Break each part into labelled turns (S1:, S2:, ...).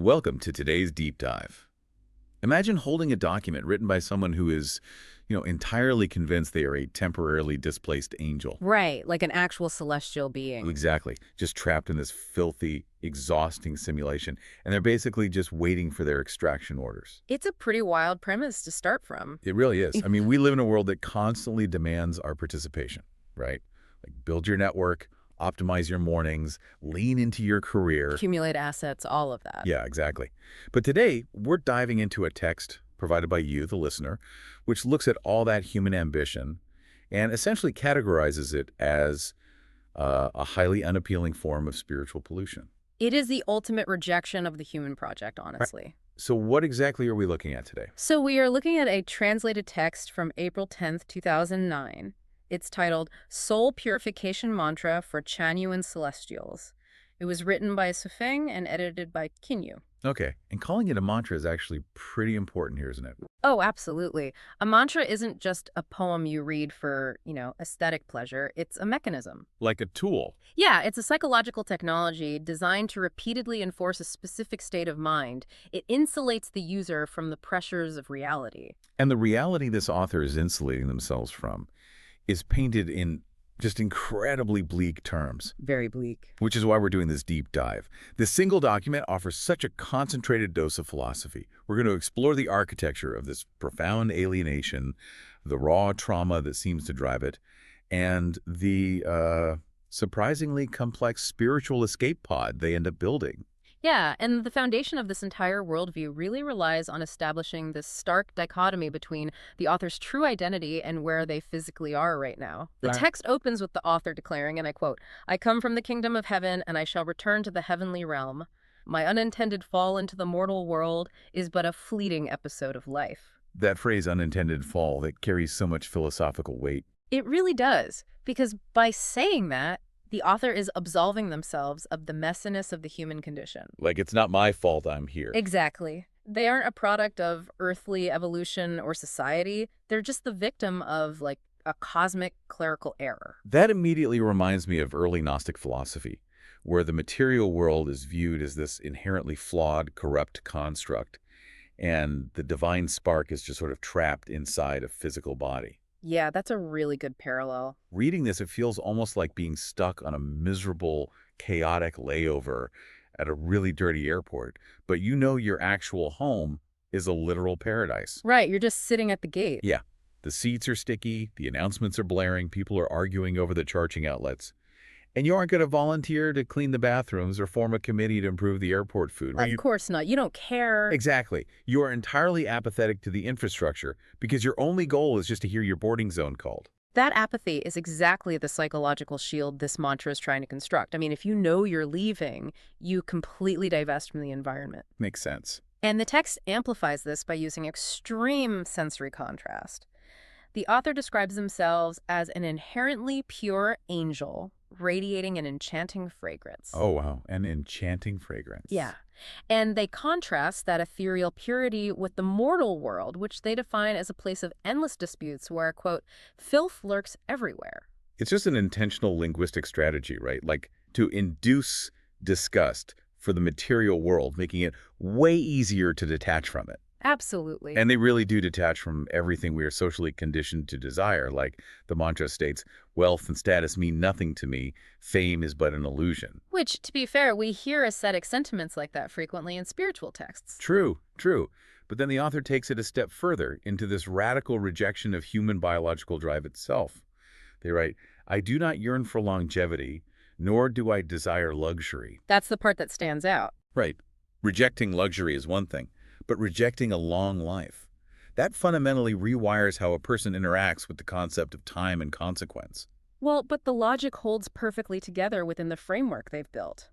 S1: Welcome to today's deep dive. Imagine holding a document written by someone who is, entirely convinced they are a temporarily displaced angel.
S2: Right, like an actual celestial being.
S1: Exactly. Just trapped in this filthy, exhausting simulation. And they're basically just waiting for their extraction orders.
S2: It's a pretty wild premise to start from.
S1: It really is. I mean, we live in a world that constantly demands our participation, right? Like build your network, optimize your mornings, lean into your career.
S2: Accumulate assets, all of that.
S1: Yeah, exactly. But today, we're diving into a text provided by you, the listener, which looks at all that human ambition and essentially categorizes it as a highly unappealing form of spiritual pollution.
S2: It is the ultimate rejection of the human project,
S1: Right.
S2: honestly.
S1: So what exactly are we looking at today?
S2: So we are looking at a translated text from April 10th, 2009. It's titled Soul Purification Mantra for Chanyuan Celestials. It was written by Sufeng and edited by Kinyu.
S1: Okay, and calling it a mantra is actually pretty important here, isn't it?
S2: Oh, absolutely. A mantra isn't just a poem you read for, aesthetic pleasure. It's a mechanism.
S1: Like a tool.
S2: Yeah, it's a psychological technology designed to repeatedly enforce a specific state of mind. It insulates the user from the pressures of reality.
S1: And the reality this author is insulating themselves from is painted in just incredibly bleak terms.
S2: Very bleak.
S1: Which is why we're doing this deep dive. This single document offers such a concentrated dose of philosophy. We're going to explore the architecture of this profound alienation, the raw trauma that seems to drive it, and the surprisingly complex spiritual escape pod they end up building.
S2: Yeah, and the foundation of this entire worldview really relies on establishing this stark dichotomy between the author's true identity and where they physically are right now. The
S1: Right.
S2: text opens with the author declaring, and I quote, "I come from the kingdom of heaven, and I shall return to the heavenly realm. My unintended fall into the mortal world is but a fleeting episode of life."
S1: That phrase, unintended fall, that carries so much philosophical weight.
S2: It really does, because by saying that, the author is absolving themselves of the messiness of the human condition.
S1: Like, it's not my fault I'm here.
S2: Exactly. They aren't a product of earthly evolution or society. They're just the victim of, like, a cosmic clerical error.
S1: That immediately reminds me of early Gnostic philosophy, where the material world is viewed as this inherently flawed, corrupt construct, and the divine spark is just sort of trapped inside a physical body.
S2: Yeah, that's a really good parallel.
S1: Reading this, it feels almost like being stuck on a miserable, chaotic layover at a really dirty airport, but you know your actual home is a literal paradise.
S2: Right, you're just sitting at the gate.
S1: Yeah, the seats are sticky, the announcements are blaring, people are arguing over the charging outlets. And you aren't going to volunteer to clean the bathrooms or form a committee to improve the airport food, right?
S2: Of course not. You don't care.
S1: Exactly. You are entirely apathetic to the infrastructure because your only goal is just to hear your boarding zone called.
S2: That apathy is exactly the psychological shield this mantra is trying to construct. I mean, if you know you're leaving, you completely divest from the environment.
S1: Makes sense.
S2: And the text amplifies this by using extreme sensory contrast. The author describes themselves as an inherently pure angel, radiating an enchanting fragrance.
S1: Oh, wow. An enchanting fragrance.
S2: Yeah. And they contrast that ethereal purity with the mortal world, which they define as a place of endless disputes where, quote, filth lurks everywhere.
S1: It's just an intentional linguistic strategy, right? Like to induce disgust for the material world, making it way easier to detach from it.
S2: Absolutely.
S1: And they really do detach from everything we are socially conditioned to desire. Like the mantra states, wealth and status mean nothing to me. Fame is but an illusion.
S2: Which, to be fair, we hear ascetic sentiments like that frequently in spiritual texts.
S1: True, true. But then the author takes it a step further into this radical rejection of human biological drive itself. They write, I do not yearn for longevity, nor do I desire luxury.
S2: That's the part that stands out.
S1: Right. Rejecting luxury is one thing, but rejecting a long life. That fundamentally rewires how a person interacts with the concept of time and consequence.
S2: Well, but the logic holds perfectly together within the framework they've built.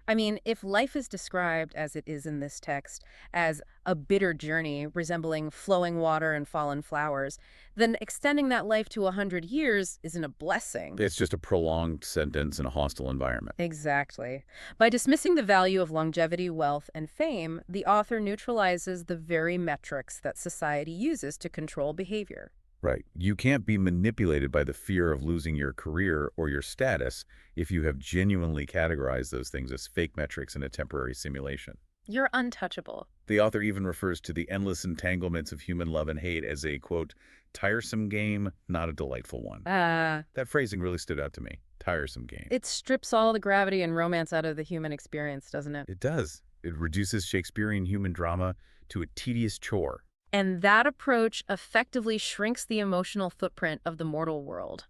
S2: I mean, if life is described, as it is in this text, as a bitter journey resembling flowing water and fallen flowers, then extending that life to 100 years isn't a blessing.
S1: It's just a prolonged sentence in a hostile environment.
S2: Exactly. By dismissing the value of longevity, wealth, and fame, the author neutralizes the very metrics that society uses to control behavior.
S1: Right. You can't be manipulated by the fear of losing your career or your status if you have genuinely categorized those things as fake metrics in a temporary simulation.
S2: You're untouchable.
S1: The author even refers to the endless entanglements of human love and hate as a, quote, tiresome game, not a delightful one. That phrasing really stood out to me. Tiresome game.
S2: It strips all the gravity and romance out of the human experience, doesn't it?
S1: It does. It reduces Shakespearean human drama to a tedious chore.
S2: And that approach effectively shrinks the emotional footprint of the mortal world.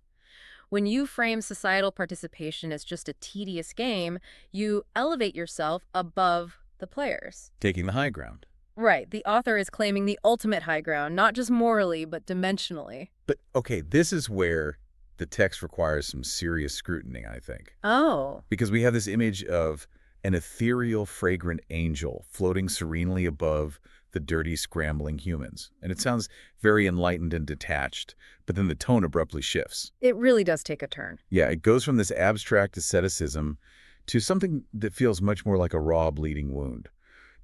S2: When you frame societal participation as just a tedious game, you elevate yourself above the players.
S1: Taking the high ground.
S2: Right. The author is claiming the ultimate high ground, not just morally, but dimensionally.
S1: But, okay, this is where the text requires some serious scrutiny, I think.
S2: Oh.
S1: Because we have this image of an ethereal, fragrant angel floating serenely above the dirty, scrambling humans. And it sounds very enlightened and detached, but then the tone abruptly shifts.
S2: It really does take a turn.
S1: Yeah, it goes from this abstract asceticism to something that feels much more like a raw, bleeding wound.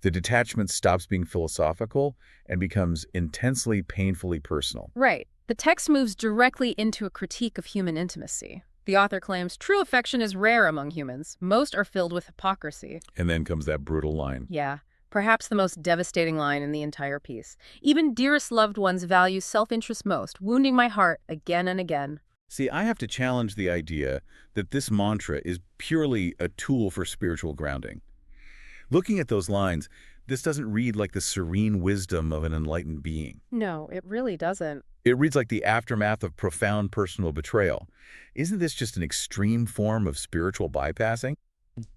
S1: The detachment stops being philosophical and becomes intensely, painfully personal.
S2: Right. The text moves directly into a critique of human intimacy. The author claims true affection is rare among humans. Most are filled with hypocrisy.
S1: And then comes that brutal line.
S2: Yeah. Perhaps the most devastating line in the entire piece. Even dearest loved ones value self-interest most, wounding my heart again and again.
S1: See, I have to challenge the idea that this mantra is purely a tool for spiritual grounding. Looking at those lines, this doesn't read like the serene wisdom of an enlightened being.
S2: No, it really doesn't.
S1: It reads like the aftermath of profound personal betrayal. Isn't this just an extreme form of spiritual bypassing?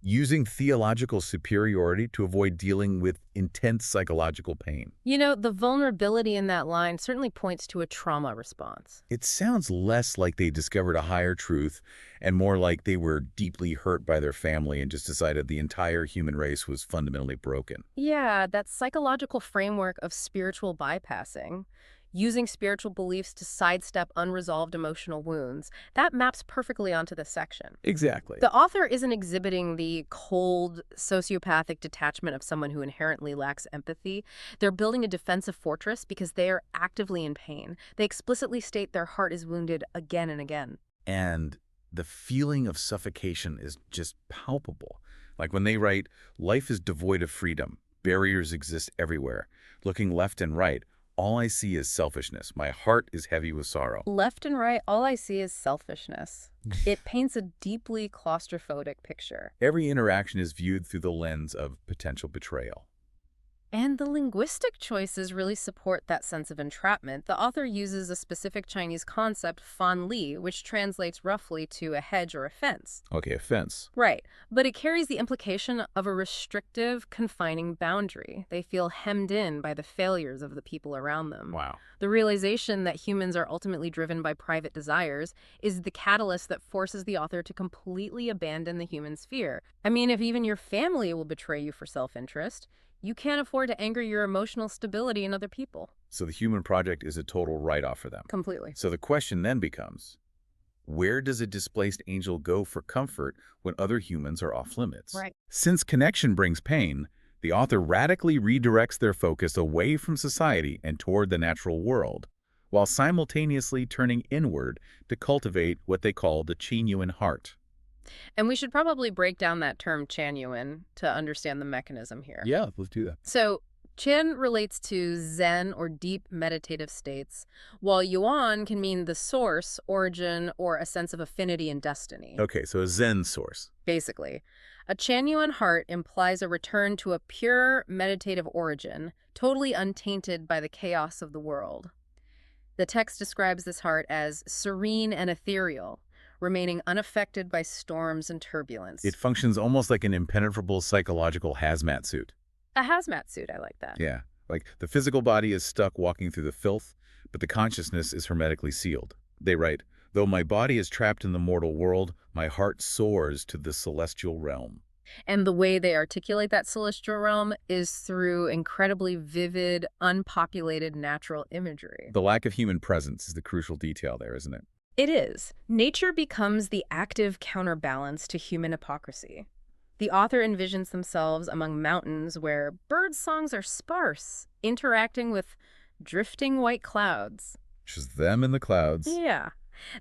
S1: Using theological superiority to avoid dealing with intense psychological pain.
S2: You know, the vulnerability in that line certainly points to a trauma response.
S1: It sounds less like they discovered a higher truth and more like they were deeply hurt by their family and just decided the entire human race was fundamentally broken.
S2: Yeah, that psychological framework of spiritual bypassing, using spiritual beliefs to sidestep unresolved emotional wounds, that maps perfectly onto this section.
S1: Exactly.
S2: The author isn't exhibiting the cold, sociopathic detachment of someone who inherently lacks empathy. They're building a defensive fortress because they are actively in pain. They explicitly state their heart is wounded again and again.
S1: And the feeling of suffocation is just palpable. Like when they write, life is devoid of freedom. Barriers exist everywhere. Looking left and right, all I see is selfishness. My heart is heavy with sorrow.
S2: Left and right, all I see is selfishness. It paints a deeply claustrophobic picture.
S1: Every interaction is viewed through the lens of potential betrayal.
S2: And the linguistic choices really support that sense of entrapment. The author uses a specific Chinese concept, fan li, which translates roughly to a hedge or a fence.
S1: Okay, a fence.
S2: Right, but it carries the implication of a restrictive, confining boundary. They feel hemmed in by the failures of the people around them.
S1: Wow.
S2: The realization that humans are ultimately driven by private desires is the catalyst that forces the author to completely abandon the human sphere. I mean, if even your family will betray you for self-interest, you can't afford to anger your emotional stability in other people.
S1: So the human project is a total write-off for them.
S2: Completely.
S1: So the question then becomes, where does a displaced angel go for comfort when other humans are off limits?
S2: Right.
S1: Since connection brings pain, the author radically redirects their focus away from society and toward the natural world, while simultaneously turning inward to cultivate what they call the Chanyuan heart.
S2: And we should probably break down that term Chanyuan to understand the mechanism here.
S1: Yeah, let's do that.
S2: So, Chan relates to Zen or deep meditative states, while Yuan can mean the source, origin, or a sense of affinity and destiny.
S1: Okay, so a Zen source.
S2: Basically, a Chanyuan heart implies a return to a pure meditative origin, totally untainted by the chaos of the world. The text describes this heart as serene and ethereal, remaining unaffected by storms and turbulence.
S1: It functions almost like an impenetrable psychological hazmat suit.
S2: A hazmat suit, I like that.
S1: Yeah, like the physical body is stuck walking through the filth, but the consciousness is hermetically sealed. They write, though my body is trapped in the mortal world, my heart soars to the celestial realm.
S2: And the way they articulate that celestial realm is through incredibly vivid, unpopulated natural imagery.
S1: The lack of human presence is the crucial detail there, isn't it?
S2: It is. Nature becomes the active counterbalance to human hypocrisy. The author envisions themselves among mountains where bird songs are sparse, interacting with drifting white clouds.
S1: Just them in the clouds.
S2: Yeah.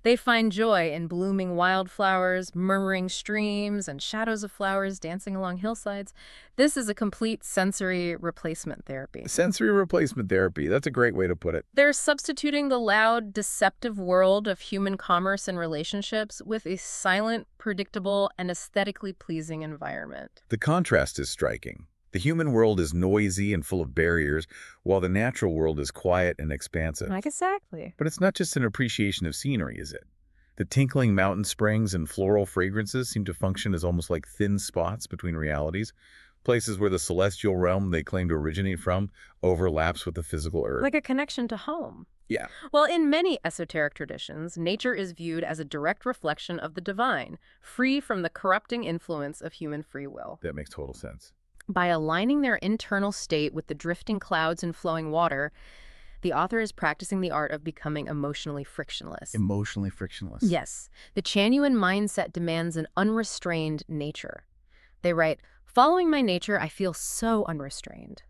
S2: They find joy in blooming wildflowers, murmuring streams, and shadows of flowers dancing along hillsides. This is a complete sensory replacement therapy.
S1: Sensory replacement therapy. That's a great way to put it.
S2: They're substituting the loud, deceptive world of human commerce and relationships with a silent, predictable, and aesthetically pleasing environment.
S1: The contrast is striking. The human world is noisy and full of barriers, while the natural world is quiet and expansive.
S2: Like exactly.
S1: But it's not just an appreciation of scenery, is it? The tinkling mountain springs and floral fragrances seem to function as almost like thin spots between realities, places where the celestial realm they claim to originate from overlaps with the physical earth.
S2: Like a connection to home.
S1: Yeah.
S2: Well, in many esoteric traditions, nature is viewed as a direct reflection of the divine, free from the corrupting influence of human free will.
S1: That makes total sense.
S2: By aligning their internal state with the drifting clouds and flowing water, the author is practicing the art of becoming emotionally frictionless.
S1: Emotionally frictionless.
S2: Yes, the Chanyuan mindset demands an unrestrained nature. They write, "Following my nature, I feel so unrestrained."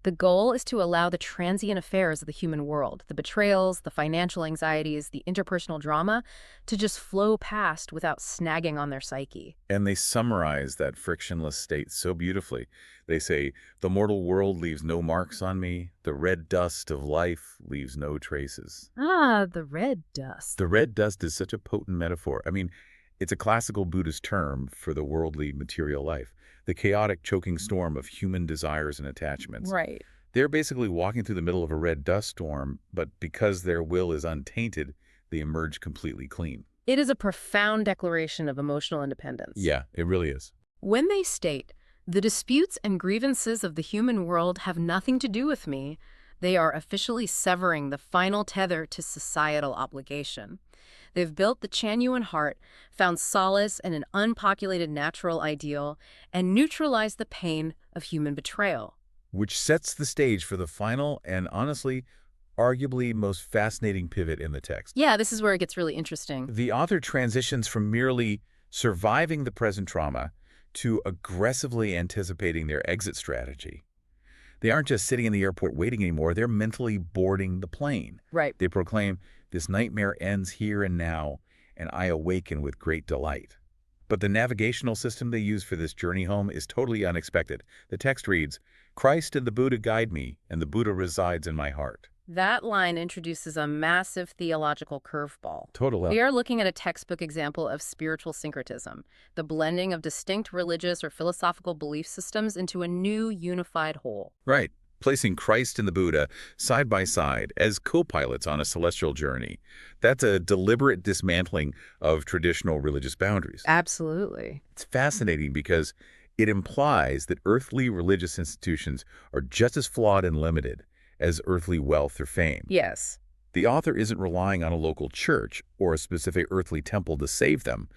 S2: The goal is to allow the transient affairs of the human world, the betrayals, the financial anxieties, the interpersonal drama, to just flow past without snagging on their psyche.
S1: And they summarize that frictionless state so beautifully. They say, "The mortal world leaves no marks on me. The red dust of life leaves no traces."
S2: Ah, the red dust.
S1: The red dust is such a potent metaphor. I mean, it's a classical Buddhist term for the worldly material life, the chaotic choking storm of human desires and attachments.
S2: Right.
S1: They're basically walking through the middle of a red dust storm, but because their will is untainted, they emerge completely clean.
S2: It is a profound declaration of emotional independence.
S1: Yeah, it really is.
S2: When they state, "The disputes and grievances of the human world have nothing to do with me," they are officially severing the final tether to societal obligation. They've built the Chanyuan heart, found solace in an unpopulated natural ideal, and neutralized the pain of human betrayal.
S1: Which sets the stage for the final and, honestly, arguably most fascinating pivot in the text.
S2: Yeah, this is where it gets really interesting.
S1: The author transitions from merely surviving the present trauma to aggressively anticipating their exit strategy. They aren't just sitting in the airport waiting anymore, they're mentally boarding the plane.
S2: Right.
S1: They proclaim, "This nightmare ends here and now, and I awaken with great delight." But the navigational system they use for this journey home is totally unexpected. The text reads, "Christ and the Buddha guide me, and the Buddha resides in my heart."
S2: That line introduces a massive theological curveball.
S1: Totally.
S2: We are looking at a textbook example of spiritual syncretism, the blending of distinct religious or philosophical belief systems into a new unified whole.
S1: Right. Placing Christ and the Buddha side by side as co-pilots on a celestial journey. That's a deliberate dismantling of traditional religious boundaries.
S2: Absolutely.
S1: It's fascinating because it implies that earthly religious institutions are just as flawed and limited as earthly wealth or fame.
S2: Yes.
S1: The author isn't relying on a local church or a specific earthly temple to save them.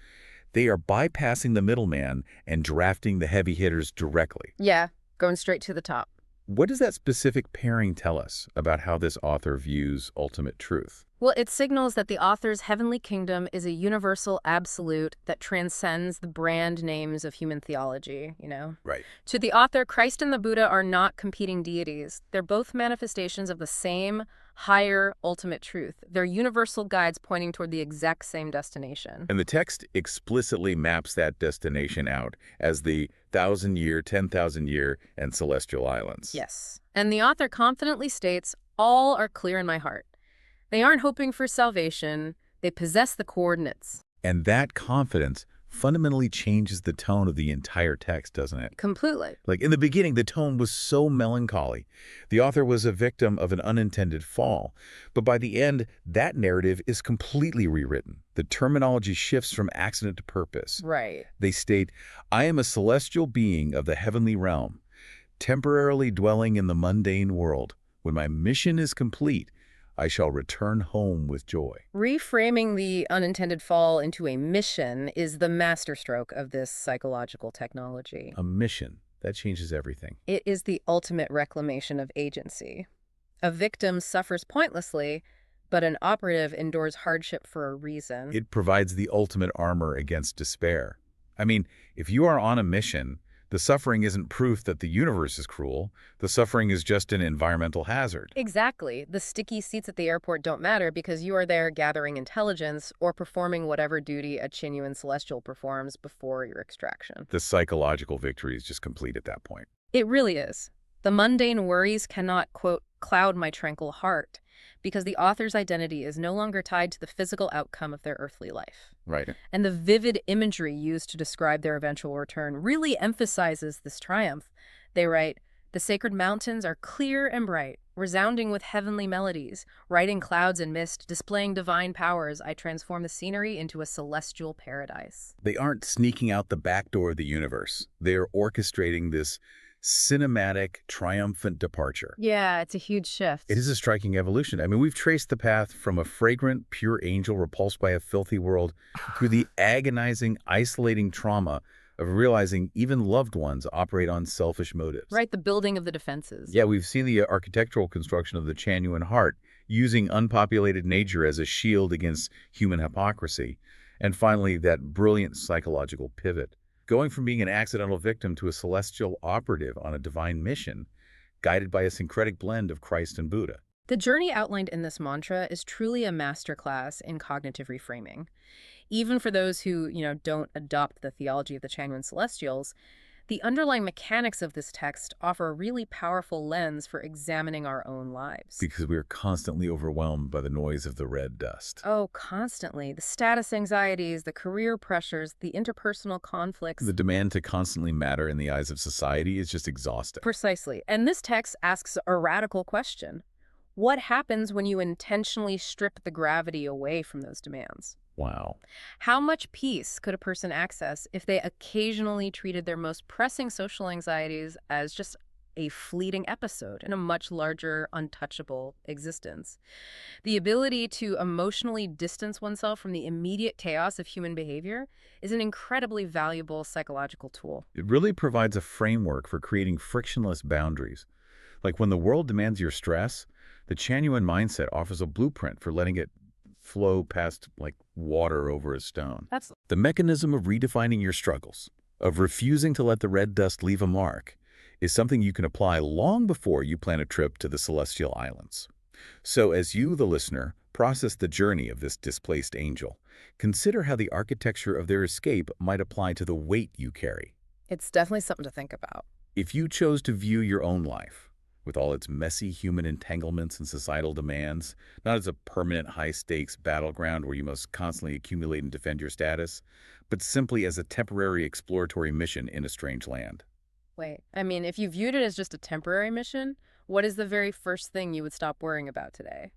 S1: They are bypassing the middleman and drafting the heavy hitters directly.
S2: Yeah, going straight to the top.
S1: What does that specific pairing tell us about how this author views ultimate truth?
S2: Well, it signals that the author's heavenly kingdom is a universal absolute that transcends the brand names of human theology,
S1: Right.
S2: To the author, Christ and the Buddha are not competing deities. They're both manifestations of the same, higher, ultimate truth. They're universal guides pointing toward the exact same destination.
S1: And the text explicitly maps that destination out as the 1,000-year, 10,000-year, and celestial islands.
S2: Yes. And the author confidently states, "All are clear in my heart." They aren't hoping for salvation. They possess the coordinates.
S1: And that confidence fundamentally changes the tone of the entire text, doesn't it?
S2: Completely.
S1: Like in the beginning, the tone was so melancholy. The author was a victim of an unintended fall. But by the end, that narrative is completely rewritten. The terminology shifts from accident to purpose.
S2: Right.
S1: They state, "I am a celestial being of the heavenly realm, temporarily dwelling in the mundane world. When my mission is complete, I shall return home with joy."
S2: Reframing the unintended fall into a mission is the masterstroke of this psychological technology.
S1: A mission. That changes everything.
S2: It is the ultimate reclamation of agency. A victim suffers pointlessly, but an operative endures hardship for a reason.
S1: It provides the ultimate armor against despair. I mean, if you are on a mission, The suffering isn't proof that the universe is cruel. The suffering is just an environmental hazard.
S2: Exactly. The sticky seats at the airport don't matter because you are there gathering intelligence or performing whatever duty a Chanyuan celestial performs before your extraction.
S1: The psychological victory is just complete at that point.
S2: It really is. The mundane worries cannot, quote, cloud my tranquil heart, because the author's identity is no longer tied to the physical outcome of their earthly life.
S1: Right.
S2: And the vivid imagery used to describe their eventual return really emphasizes this triumph. They write, "The sacred mountains are clear and bright, resounding with heavenly melodies. Riding clouds and mist, displaying divine powers, I transform the scenery into a celestial paradise."
S1: They aren't sneaking out the back door of the universe. They are orchestrating this cinematic, triumphant departure.
S2: Yeah, it's a huge shift.
S1: It is a striking evolution. I mean, we've traced the path from a fragrant, pure angel repulsed by a filthy world through the agonizing, isolating trauma of realizing even loved ones operate on selfish motives.
S2: Right, the building of the defenses.
S1: Yeah, we've seen the architectural construction of the Chanyuan heart, using unpopulated nature as a shield against human hypocrisy. And finally, that brilliant psychological pivot, going from being an accidental victim to a celestial operative on a divine mission, guided by a syncretic blend of Christ and Buddha.
S2: The journey outlined in this mantra is truly a masterclass in cognitive reframing. Even for those who, don't adopt the theology of the Chanyuan Celestials, the underlying mechanics of this text offer a really powerful lens for examining our own lives.
S1: Because we are constantly overwhelmed by the noise of the red dust.
S2: Oh, constantly. The status anxieties, the career pressures, the interpersonal conflicts.
S1: The demand to constantly matter in the eyes of society is just exhausting.
S2: Precisely. And this text asks a radical question. What happens when you intentionally strip the gravity away from those demands?
S1: Wow.
S2: How much peace could a person access if they occasionally treated their most pressing social anxieties as just a fleeting episode in a much larger, untouchable existence? The ability to emotionally distance oneself from the immediate chaos of human behavior is an incredibly valuable psychological tool.
S1: It really provides a framework for creating frictionless boundaries. Like when the world demands your stress, the Chanyuan mindset offers a blueprint for letting it flow past like water over a stone.
S2: That's
S1: The mechanism of redefining your struggles, of refusing to let the red dust leave a mark, is something you can apply long before you plan a trip to the Celestial Islands. So as you, the listener, process the journey of this displaced angel, consider how the architecture of their escape might apply to the weight you carry.
S2: It's definitely something to think about.
S1: If you chose to view your own life, with all its messy human entanglements and societal demands, not as a permanent high-stakes battleground where you must constantly accumulate and defend your status, but simply as a temporary exploratory mission in a strange land.
S2: Wait, if you viewed it as just a temporary mission, what is the very first thing you would stop worrying about today?